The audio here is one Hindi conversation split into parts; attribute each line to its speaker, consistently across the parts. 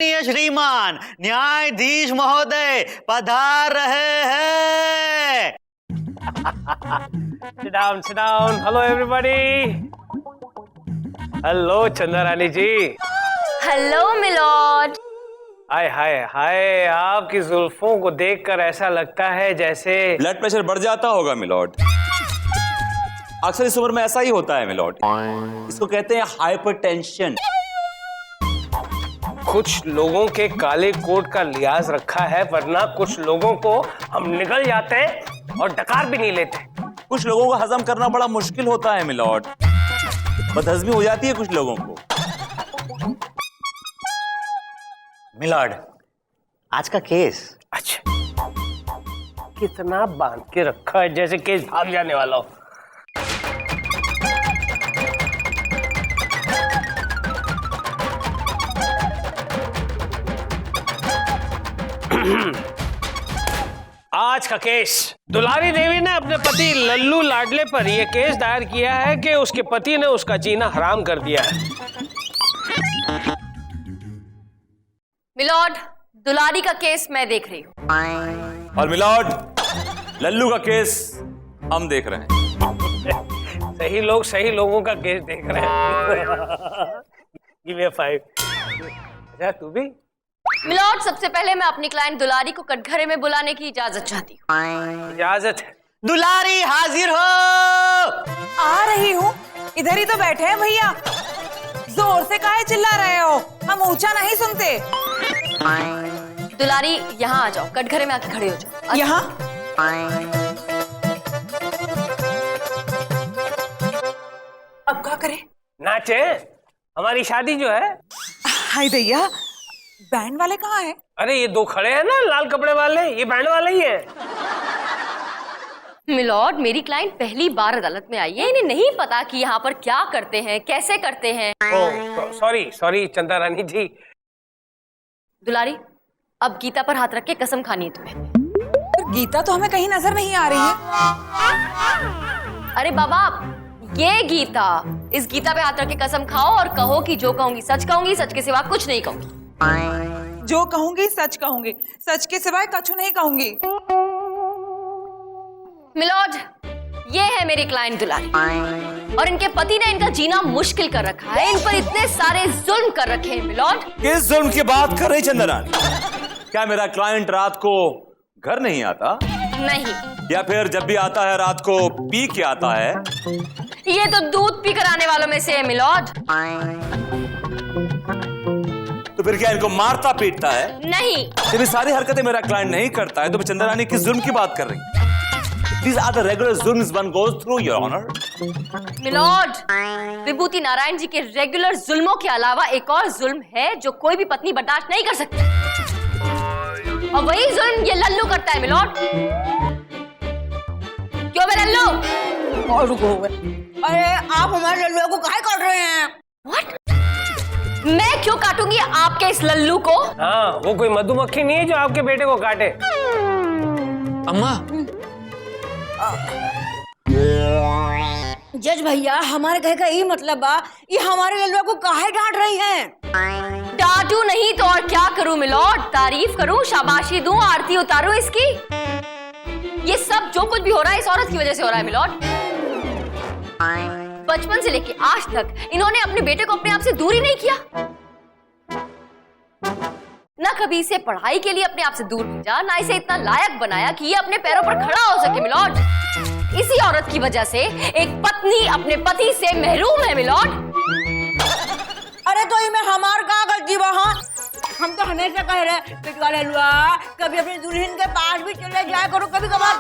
Speaker 1: श्रीमान न्यायाधीश महोदय पधार रहे हैं।
Speaker 2: Sit down. Hello everybody. Hello चंदा रानी जी.
Speaker 3: Hello milord.
Speaker 2: हाय आपकी जुल्फों को देखकर ऐसा लगता है जैसे
Speaker 4: ब्लड प्रेशर बढ़ जाता होगा मिलॉर्ड। अक्सर इस उम्र में ऐसा ही होता है मिलॉर्ड। इसको कहते हैं हाइपरटेंशन।
Speaker 2: कुछ लोगों के काले कोट का लिहाज रखा है, वरना कुछ लोगों को हम निकल जाते हैं और डकार भी नहीं लेते।
Speaker 4: कुछ लोगों को हजम करना बड़ा मुश्किल होता है मिलॉर्ड। बदहजमी हो जाती है कुछ लोगों को।
Speaker 1: मिलॉर्ड, आज का केस।
Speaker 2: अच्छा, कितना बांध के रखा है जैसे केस भाग जाने वाला हो। आज का केस, दुलारी देवी ने अपने पति लल्लू लाडले पर यह केस दायर किया है कि उसके पति ने उसका जीना हराम कर दिया है।
Speaker 3: मिलॉर्ड, दुलारी का केस मैं देख रही हूँ।
Speaker 4: और मिलॉर्ड, लल्लू का केस हम देख रहे हैं।
Speaker 2: सही लोग सही लोगों का केस देख रहे हैं। Give me a 5. अच्छा, तू भी?
Speaker 3: मिलॉर्ड, सबसे पहले मैं अपनी क्लाइंट दुलारी को कटघरे में बुलाने की इजाजत चाहती हूँ।
Speaker 2: इजाजत है।
Speaker 1: दुलारी हाजिर हो।
Speaker 5: आ रही हूँ। इधर ही तो बैठे हैं भैया। जोर से काहे चिल्ला रहे हो? हम ऊंचा नहीं सुनते।
Speaker 3: दुलारी यहाँ आ जाओ, कटघरे में आके खड़े हो जाओ।
Speaker 5: यहाँ? अब क्या करें?
Speaker 2: नाचे, हमारी शादी जो है।
Speaker 5: हाय दैया, बैंड वाले कहाँ हैं?
Speaker 2: अरे ये दो खड़े हैं ना लाल कपड़े वाले, ये बैंड वाले ही है।
Speaker 3: मिलॉर्ड, मेरी क्लाइंट पहली बार अदालत में आई है, इन्हें नहीं पता कि यहाँ पर क्या करते हैं, कैसे करते हैं।
Speaker 2: सॉरी चंदा रानी जी।
Speaker 3: दुलारी, अब गीता पर हाथ रख के कसम खानी है तुम्हें।
Speaker 5: पर गीता तो हमें कहीं नजर नहीं आ रही है।
Speaker 3: अरे बाबा, ये गीता, इस गीता पे हाथ रख के कसम खाओ और कहो कि जो कहूंगी, सच के सिवा कुछ नहीं कहूंगी।
Speaker 5: जो कहूंगी, सच के सिवाय कछु नहीं कहूंगी।
Speaker 3: मिलॉर्ड, ये है मेरी क्लाइंट दुलारी, और इनके पति ने इनका जीना मुश्किल कर रखा है। इन पर इतने सारे जुल्म कर रखे हैं मिलॉर्ड।
Speaker 4: किस जुल्म की बात कर रही चंदा रानी? क्या मेरा क्लाइंट रात को घर नहीं आता?
Speaker 3: नहीं।
Speaker 4: या फिर जब भी आता है रात को पी के आता है?
Speaker 3: ये तो दूध पी कर आने वालों में से है मिलॉर्ड।
Speaker 4: तो फिर क्या इनको मारता पीटता है?
Speaker 3: नहीं।
Speaker 4: जब ये सारी हरकतें मेरा क्लाइंट नहीं करता है तो चंदा रानी किस जुल्म की बात कर रही? These are the regular zulms one goes through, Your Honor.
Speaker 3: Milord, Vibhuti Narayan ji के रेगुलर जुल्मों के अलावा एक और जुल्म है जो कोई भी पत्नी बर्दाश्त नहीं कर सकती, और वही जुल्म ये लल्लू करता है मिलॉर्ड। क्यों बे लल्लू?
Speaker 5: और रुको, अरे आप हमारे लल्लू को काहे काट रहे हैं?
Speaker 3: What? मैं क्यों काटूंगी आपके इस लल्लू को?
Speaker 2: हाँ, वो कोई मधुमक्खी नहीं है जो आपके बेटे को काटे।
Speaker 1: अम्मा,
Speaker 6: जज भैया, हमारे कहे का यही मतलब बा, ये हमारे लल्लुआ को काहे डांट रही हैं?
Speaker 3: डांटू नहीं तो और क्या करूं मिलॉर्ड? तारीफ करूं, शाबाशी दूं, आरती उतारूं इसकी? ये सब जो कुछ भी हो रहा है इस औरत की वजह से हो रहा है मिलॉर्ड। बचपन से लेके आज तक इन्होंने अपने बेटे को अपने आप से दूर ही नहीं किया, ना कभी इसे पढ़ाई के लिए अपने आप से दूर भेजा, ना इसे इतना लायक बनाया कि ये अपने पैरों पर खड़ा हो सके मिलॉर्ड। इसी औरत की वजह से एक पत्नी अपने पति से महरूम है मिलॉर्ड।
Speaker 6: अरे तो इनमें हमार का गलती बा? हम तो हमेशा कह रहे पिटवा लल्लुआ, कभी अपनी दुल्हन के पास भी चले जाया करो कभी कभार।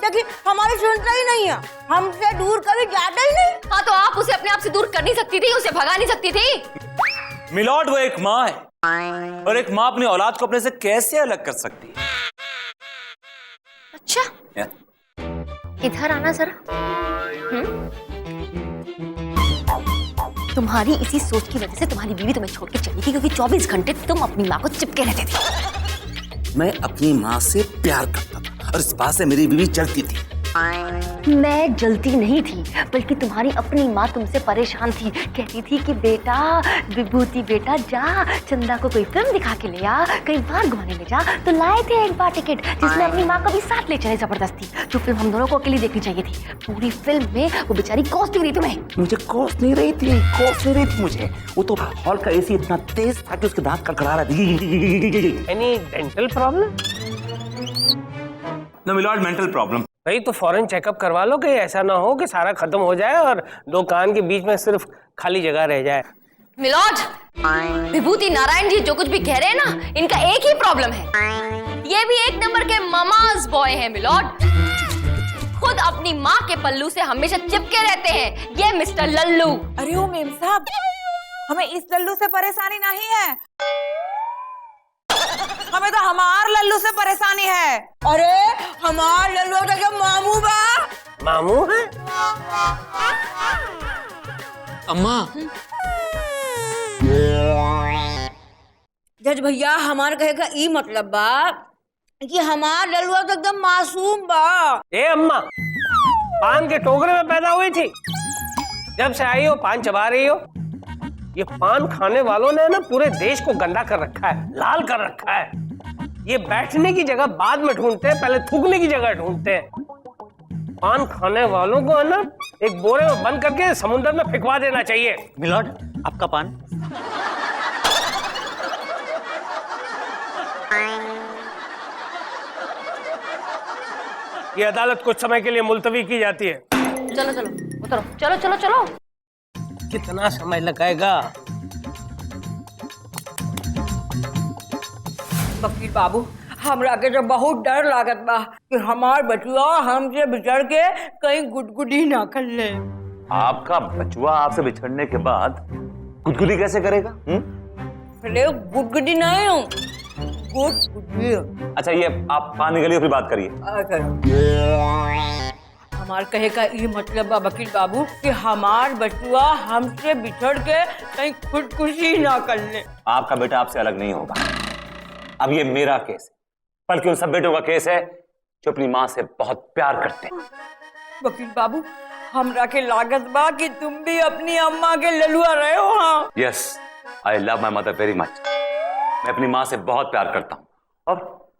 Speaker 6: देखिए हमारी सुनता ही नहीं है, हमसे दूर कभी जाता ही नहीं।
Speaker 3: हाँ, तो आप उसे अपने आप से दूर कर नहीं सकती थी, उसे भगा नहीं सकती थी?
Speaker 4: मिलॉर्ड, वो एक माँ है, और एक माँ अपनी औलाद को अपने से कैसे अलग कर सकती है?
Speaker 3: अच्छा, इधर आना जरा। तुम्हारी इसी सोच की वजह से तुम्हारी बीवी तुम्हें छोड़ के चली गई, क्योंकि 24 घंटे तुम अपनी माँ को चिपके रहते थे।
Speaker 4: मैं अपनी माँ से प्यार करता था और इस बात से मेरी बीवी जलती थी।
Speaker 3: मैं जलती नहीं थी, बल्कि तुम्हारी अपनी माँ तुमसे परेशान थी। कहती थी कि बेटा विभूति बेटा जा चंदा को कोई फिल्म दिखा के ले आ, कहीं बाहर घुमाने ले जा। तो लाए थे एक बार टिकट जिसमें अपनी माँ को भी साथ ले चले जबरदस्ती। जो फिल्म हम दोनों को अकेली देखनी चाहिए थी। पूरी फिल्म में वो बेचारी कोस नहीं रही तुम्हें।
Speaker 7: मुझे कोस नहीं रही थी, कोस नहीं रही थी मुझे। वो तो हॉल का एसी इतना तेज था कि उसके दांत कड़कड़ा रहा था।
Speaker 2: Any dental problem?
Speaker 4: No milord, mental problem.
Speaker 2: भाई तो फौरन चेकअप करवा लो, कि ऐसा ना हो कि सारा खत्म हो जाए और दो कान के बीच में सिर्फ खाली जगह रह जाए।
Speaker 3: मिलॉर्ड, विभूति नारायण जी जो कुछ भी कह रहे हैं ना, इनका एक ही प्रॉब्लम है। ये भी एक नंबर के ममाज बॉय हैं मिलॉर्ड। खुद अपनी माँ के पल्लू से हमेशा चिपके रहते हैं ये मिस्टर लल्लू।
Speaker 5: अरे ओ मेम साहब, हमें इस लल्लू से परेशानी नहीं है, हमें तो हमार लल्लू से परेशानी है।
Speaker 6: अरे हमार लल्लू तो क्या मामू बा।
Speaker 2: मामू है?
Speaker 1: अम्मा,
Speaker 6: जज भैया, हमार कहे का ई मतलब बा कि हमार लल्लुआ तो एकदम मासूम बा।
Speaker 2: ए अम्मा, पान के टोकरे में पैदा हुई थी, जब से आई हो पान चबा रही हो। ये पान खाने वालों ने ना पूरे देश को गंदा कर रखा है, लाल कर रखा है। ये बैठने की जगह बाद में ढूंढते हैं, पहले थूकने की जगह ढूंढते हैं। पान खाने वालों को है ना एक बोरे में बंद करके समुद्र में फेंकवा देना चाहिए।
Speaker 1: मिलॉर्ड आपका पान।
Speaker 2: ये अदालत कुछ समय के लिए मुलतवी की जाती है।
Speaker 3: चलो चलो उतरो, चलो चलो चलो।
Speaker 2: कितना समय लगाएगा?
Speaker 6: वकील बाबू, हमरा के तो बहुत डर लागत बा कि हमार बचुआ हमसे बिछड़ के कहीं गुदगुदी ना कर ले।
Speaker 4: आपका बचुआ आपसे बिछड़ने के बाद गुदगुदी कैसे करेगा?
Speaker 6: अरे गुदगुदी नहीं हूँ, गुदगुदी।
Speaker 4: अच्छा, ये आप पान निकलिए फिर बात करिए।
Speaker 6: हमार कहे का ये मतलब बा वकील बाबू कि हमार बचुआ हमसे बिछड़ के कहीं खुदकुशी ना कर ले।
Speaker 4: आपका बेटा आपसे अलग नहीं होगा। अब ये मेरा केस है, बल्कि उन सब बेटों का केस है जो अपनी माँ से बहुत प्यार करते हैं।
Speaker 6: वकील बाबू, हमरा के लागत बा कि तुम भी अपनी अम्मा के ललुआ रहे हो। हाँ,
Speaker 4: yes, I love my mother very much. मैं अपनी माँ से बहुत प्यार करता हूँ,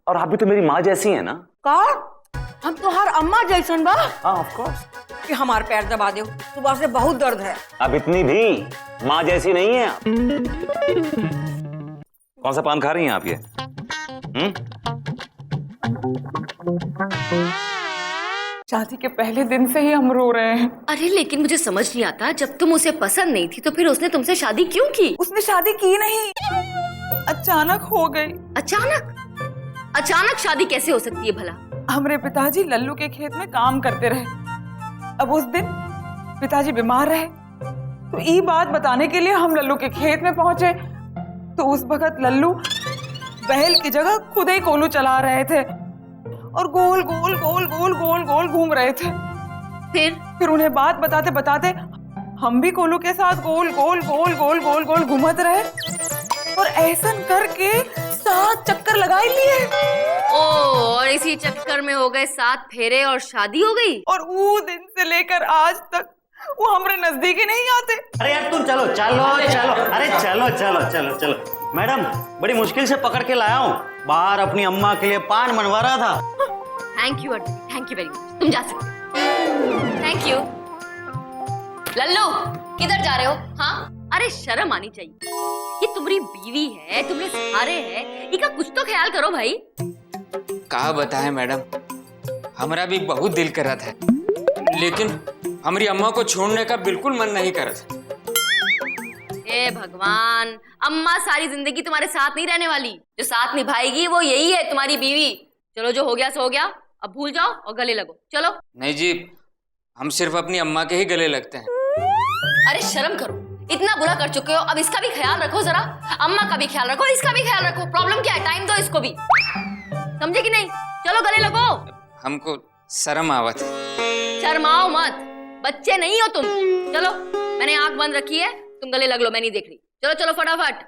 Speaker 4: और आप भी तो मेरी माँ जैसी है ना।
Speaker 6: का हम तो हर अम्मा जैसन बा।
Speaker 4: हाँ, ऑफ कोर्स।
Speaker 6: कि हमार पैर दबा दो, सुबह से बहुत दर्द है।
Speaker 4: अब इतनी भी माँ जैसी नहीं है आप। कौन सा पान खा रही हैं आप ये?
Speaker 5: शादी के पहले दिन से ही हम रो रहे हैं।
Speaker 3: अरे लेकिन मुझे समझ नहीं आता, जब तुम उसे पसंद नहीं थी तो फिर उसने तुमसे शादी क्यों की?
Speaker 5: उसने शादी की नहीं, अचानक हो गई।
Speaker 3: अचानक? अचानक शादी कैसे हो सकती है भला?
Speaker 5: हमारे पिताजी लल्लू के खेत में काम करते रहे। अब उस दिन पिताजी बीमार रहे, तो ये बात बताने के लिए हम लल्लू के खेत में पहुंचे। तो उस वक्त लल्लू बैल की जगह खुद ही कोलू चला रहे थे और गोल गोल गोल गोल गोल गोल घूम रहे थे। फिर उन्हें बात बताते बताते हम भी कोलू के साथ गोल गोल गोल गोल गोल गोल घूमत रहे और ऐसन करके 7 चक्कर लगाई लिए।
Speaker 3: ओ, और इसी चक्कर में हो गए 7 फेरे और शादी हो गई।
Speaker 5: और वो दिन से लेकर आज तक वो हमारे नजदीक ही नहीं आते।
Speaker 1: अरे यार तुम चलो चलो चलो, अरे चलो चलो चलो चलो। मैडम, बड़ी मुश्किल से पकड़ के लाया हूँ, बाहर अपनी अम्मा के लिए पान बनवा रहा था।
Speaker 3: थैंक यू वेरी मच, तुम जा सकते हो। Thank you. लल्लू, किधर जा रहे हो? हाँ, अरे शर्म आनी चाहिए। ये तुम्हारी बीवी है, तुम्हें सहारे है, इनका कुछ तो ख्याल करो भाई।
Speaker 8: कहा बताए मैडम, हमारा भी बहुत दिल कर रहा था, लेकिन हमारी अम्मा को छोड़ने का बिल्कुल मन नहीं कर रहा था।
Speaker 3: हे भगवान, अम्मा सारी जिंदगी तुम्हारे साथ नहीं रहने वाली, जो साथ निभाएगी वो यही है, तुम्हारी बीवी। चलो, जो हो गया सो हो गया, अब भूल जाओ और गले लगो। चलो।
Speaker 8: नहीं जी, हम सिर्फ अपनी अम्मा के ही गले लगते हैं।
Speaker 3: अरे शर्म करो, इतना बुरा कर चुके हो, अब इसका भी ख्याल रखो जरा। अम्मा का भी ख्याल रखो, इसका भी ख्याल रखो। प्रॉब्लम क्या है? टाइम दो इसको भी, समझे कि नहीं? चलो गले लगो।
Speaker 8: हमको शर्म आवत है।
Speaker 3: शर्माओ मत, बच्चे नहीं हो तुम। चलो, मैंने आंख बंद रखी है, तुम गले लग लो, मैं नहीं देख रही। चलो चलो फटाफट।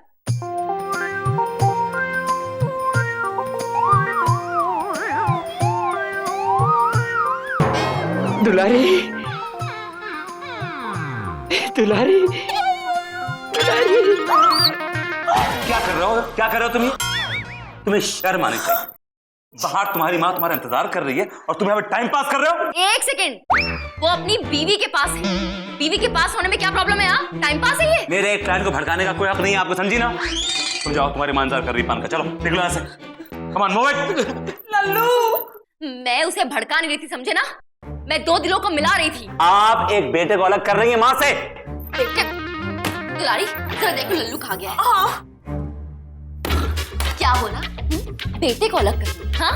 Speaker 2: दुलारी दुलारी
Speaker 4: क्या कर रहे हो, क्या कर रहे हो तुम? तुम्हें शर्म आनी चाहिए। बाहर तुम्हारी माँ तुम्हारा इंतजार कर रही है और तुम यहाँ पे टाइम पास कर रहे हो।
Speaker 3: एक सेकंड, वो अपनी बीवी के पास है। बीवी के पास होने में क्या प्रॉब्लम है? यहाँ टाइम पास है ये।
Speaker 4: मेरे एक क्लाइंट को भड़काने का कोई हक नहीं है, आपको समझी ना? तुम जाओ, तुम्हारी माँ इंतजार कर रही है पान का। चलो निकलो यहाँ से। Come on move it.
Speaker 5: Lallu,
Speaker 3: मैं उसे भड़का नहीं रही थी, समझे ना? मैं दो दिलों को मिला रही थी।
Speaker 4: आप एक बेटे को अलग कर रही है माँ से।
Speaker 3: दुलारी, जरा देखो लल्लू खा गया है। क्या बोला? बेटे को अलग कर? हाँ?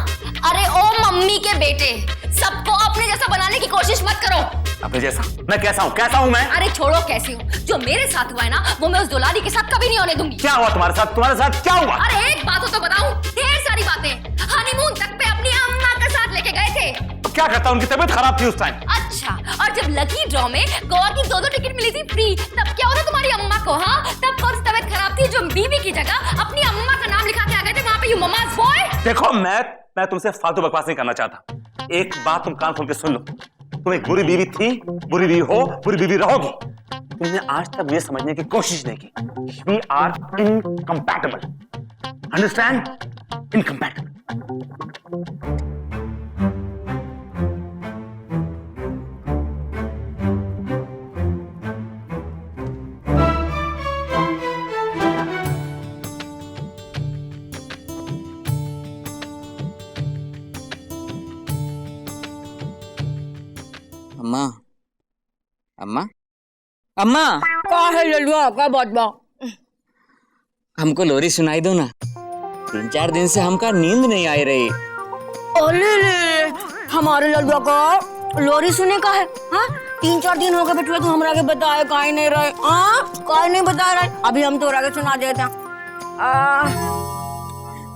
Speaker 3: अरे ओ मम्मी के बेटे, सबको अपने जैसा बनाने की कोशिश मत करो।
Speaker 4: अपने जैसा? मैं कैसा हूँ? कैसा हूँ मैं?
Speaker 3: अरे छोड़ो कैसे हूँ, जो मेरे साथ हुआ है ना वो मैं उस दुलारी के साथ कभी नहीं होने दूंगी।
Speaker 4: क्या हुआ तुम्हारे साथ? तुम्हारे साथ क्या हुआ?
Speaker 3: अरे एक बात हो तो बताऊं, ढेर सारी बातें। हनीमून तक पे अपनी अम्मा के साथ लेके गए थे।
Speaker 4: तो क्या करता? उनकी तबीयत खराब थी उस टाइम।
Speaker 3: अच्छा, और जब लकी ड्रॉ में गोवा की 2-2 टिकट मिली थी फ्री, तब क्या होता तुम्हारी अम्मा को? हाँ, तब कौन सी तबीयत खराब थी जो बीवी की जगह अपनी अम्मा का नाम लिखा के आ गए थे वहां पे, यू ममाज बॉय।
Speaker 4: देखो मैं तुमसे फालतू बकवास नहीं करना चाहता। एक बात तुम कान खोल के सुन लो, तुम एक बुरी बीवी थी, बुरी बीवी हो, बुरी बीवी रहोगी। तुमने आज तक मुझे समझने की कोशिश नहीं की। We are incompatible. Understand? Incompatible.
Speaker 8: अम्मा, अम्मा, अम्मा,
Speaker 6: का है लल्लुआ, का बात बा?
Speaker 8: हमको लोरी सुनाई दो ना। 3-4 दिन से हमका नींद नहीं आई रही।
Speaker 6: अरे ले, हमारे लल्लुआ का लोरी सुने का है? हाँ, 3-4 दिन हो गए बेटुआ, तू हमरा के बताए काहे नहीं रहे? हाँ, काहे नहीं बता रहे? अभी हम तोरा के सुना देते हैं।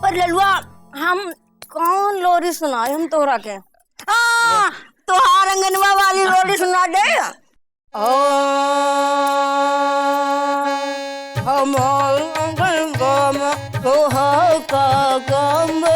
Speaker 6: पर लल्लुआ, हम कौन लोरी सुनाए हम तोरा के? हाँ, तोहार अंगनवा वाली लोरी सुना दे। हमार अंगनवा में तोहार का काम बा।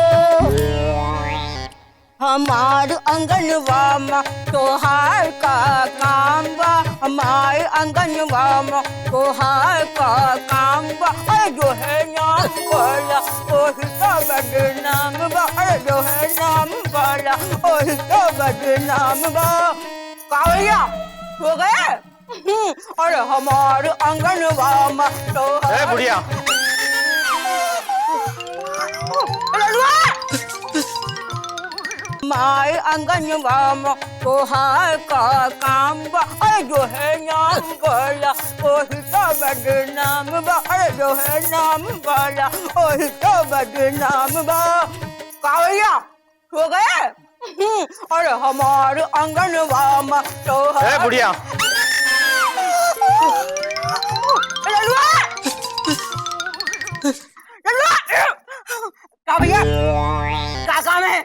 Speaker 6: हमार अंगनवा में तोहार का काम बा। हमार अंगनवा में तोहार का काम बा। अरे जो है नाम वाला ओही तो बदनाम बा। अरे जो है नाम वाला ओही तो बदनाम बा। कावड़िया हो गए? अरे हमार अंगनवा में तोहार।
Speaker 2: बुढ़िया,
Speaker 6: माय अंगनवा में तोहार का काम बा। अरे जो है नाम वाला ओही तो बदनाम बा। अरे जो है नाम वाला ओही तो बदनाम बा। कावड़िया हो गए? अरे हमार अंगनवा में तोहार।
Speaker 2: बुढ़िया,
Speaker 6: भैया क्या काम है?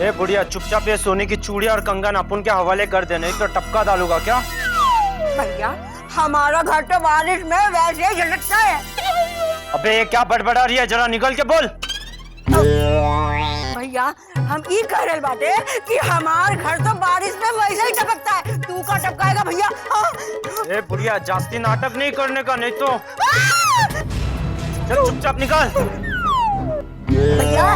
Speaker 2: ए बुढ़िया, चुपचाप ये सोने की चूड़ियां और कंगन अपन के हवाले कर दे, नहीं तो टपका डालूंगा क्या?
Speaker 6: भैया हमारा घर तो बारिश में वैसे ही झलकता है।
Speaker 2: अबे ये क्या बड़बड़ा रही है, जरा निकल के बोल।
Speaker 6: भैया हम ये कह रहे बाटे कि हमार घर तो बारिश में वैसे ही टपकता है, तू का टपकाएगा भैया?
Speaker 2: ए बुढ़िया, जास्ती नाटक नहीं करने का, नहीं तो चल चुपचाप निकल।
Speaker 6: भैया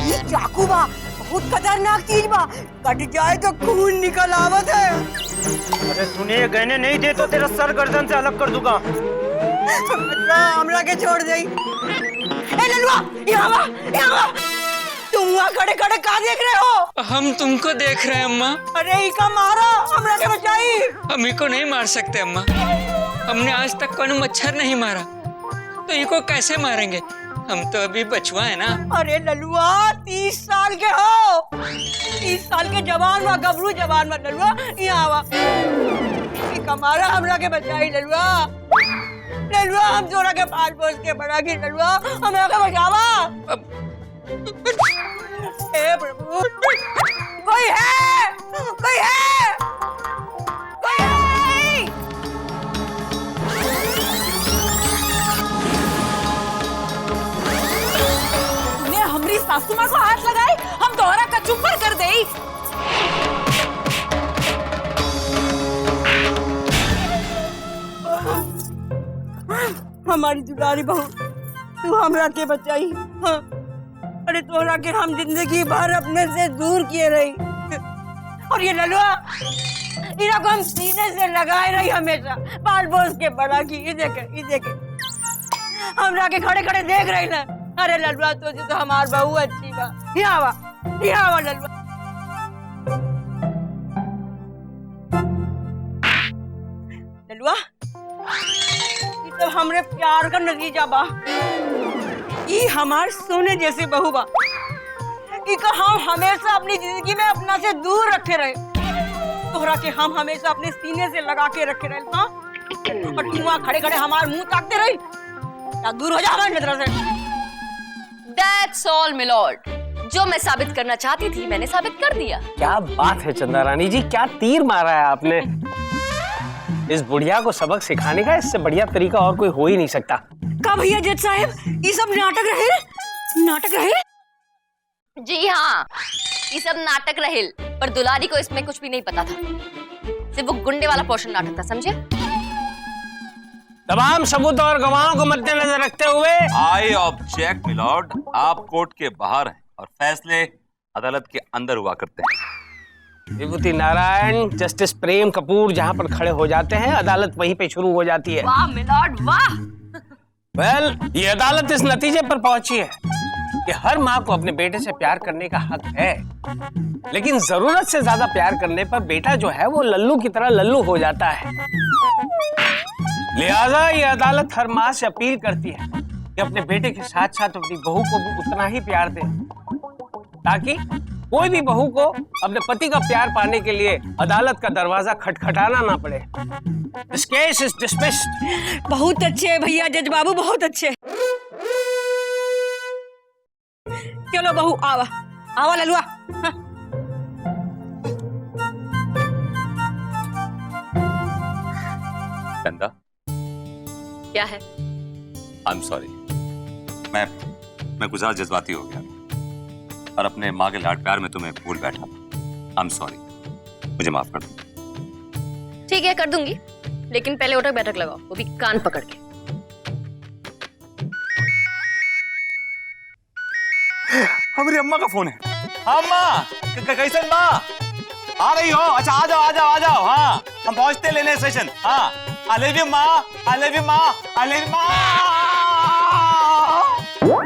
Speaker 6: ये चाकू बा, बहुत खतरनाक चीज बा, कट जाए तो खून निकल आवत है।
Speaker 2: अरे तूने ये गहने नहीं दे तो तेरा सर गर्दन से अलग कर दूंगा।
Speaker 6: हमरा के छोड़ दे। ए ललुआ, यहाँ तुम वहाँ खड़े खड़े कहाँ देख रहे हो?
Speaker 8: हम तुमको देख रहे हैं अम्मा।
Speaker 6: अरे इका मारो, हमरा के बचाई।
Speaker 8: हम इको नहीं मार सकते अम्मा, हमने आज तक कोनो मच्छर नहीं मारा, तो इको कैसे मारेंगे? हम तो अभी बचवा है ना।
Speaker 6: अरे ललुआ 30 साल के हो, 30 साल के जवान वा, गबरू जवान वा ललुआ, यहाँ आवा। इका मारा, हमरा के बचाई ललुआ। ललुआ हम तोरा के पाल पोस के बड़ा की ललुआ, हमरा के बचावा। हे प्रभु, कोई है, कोई है, कोई है।
Speaker 5: तूने हमारी सासू माँ को हाथ लगाई, हम तोहरा कचुम्बर कर दे।
Speaker 6: हमारी दुलारी बहू, तू हमरा के बचाई। हाँ। अरे तोहरा के हम जिंदगी भर अपने से दूर किए रही, और ये ललुआ इरा को हम सीने से लगाए रही हमेशा, पाल पोस के बड़ा की। ये देखे हमरा के खड़े खड़े देख रही ना। अरे ललुआ तो हमार बहू अच्छी बा। यहाँ आवा ललुआ। ललुआ ये तो हमरे प्यार का नतीजा बा। ये हमार सोने जैसे बहू बा, इका हम हमेशा अपनी जिंदगी में अपना से दूर रखे रहे। तोहरा के हम हमेशा अपने सीने से लगा के रखे रहे। हाँ, और तू वहाँ खड़े खड़े हमार मुंह ताकते रही। क्या दूर हो जा हमारी नजर से।
Speaker 3: That's all, milord. जो मैं साबित करना चाहती थी मैंने साबित कर दिया।
Speaker 2: क्या बात है चंदा रानी जी, क्या तीर मारा है आपने। इस बुढ़िया को सबक सिखाने का इससे बढ़िया तरीका और कोई हो ही नहीं सकता।
Speaker 6: का भैया जज साहब, ये सब नाटक रहे?
Speaker 3: जी हाँ, ये सब नाटक रहेल, पर दुलारी को इसमें कुछ भी नहीं पता था। सिर्फ वो गुंडे वाला पोर्शन नाटक था, समझे?
Speaker 2: तमाम सबूत और गवाहों को मद्देनजर रखते हुए
Speaker 4: आई ऑब्जेक्ट मिलॉर्ड। आप कोर्ट के बाहर हैं और फैसले अदालत के अंदर हुआ करते हैं।
Speaker 2: विभूति नारायण, जस्टिस प्रेम कपूर जहां पर खड़े हो जाते हैं, अदालत वहीं पे शुरू हो जाती है।
Speaker 3: वाह मिलॉर्ड वाह।
Speaker 2: वेल, ये अदालत इस नतीजे पर पहुंची है कि हर माँ को अपने बेटे से प्यार करने का हक है, लेकिन जरूरत से ज्यादा प्यार करने पर बेटा जो है वो लल्लू की तरह लल्लू हो जाता है। लिहाजा ये अदालत हर माँ से अपील करती है कि अपने बेटे के साथ साथ अपनी बहू को भी उतना ही प्यार दे, ताकि कोई भी बहू को अपने पति का प्यार पाने के लिए अदालत का दरवाजा खटखटाना ना पड़े। This case is dismissed।
Speaker 6: बहुत अच्छे भैया जज बाबू, बहुत अच्छे। चलो बहू आवा ललुआ। हाँ।
Speaker 4: चंदा,
Speaker 3: क्या है?
Speaker 4: I am sorry. मैं गुजार जज्बाती हो गया और अपने माँ के लाड प्यार में तुम्हें भूल बैठा। आई एम सॉरी, मुझे माफ कर दो।
Speaker 3: ठीक है, कर दूंगी, लेकिन पहले उठक बैठक लगाओ, वो भी कान पकड़ के।
Speaker 4: हमारी अम्मा का फोन है। अम्मा, कैसे माँ? आ रही हो? अच्छा आ जाओ। हाँ, हम पहुंचते लेने स्टेशन। हाँ, आई लव यू माँ, आई लव यू माँ, आई लव यू माँ।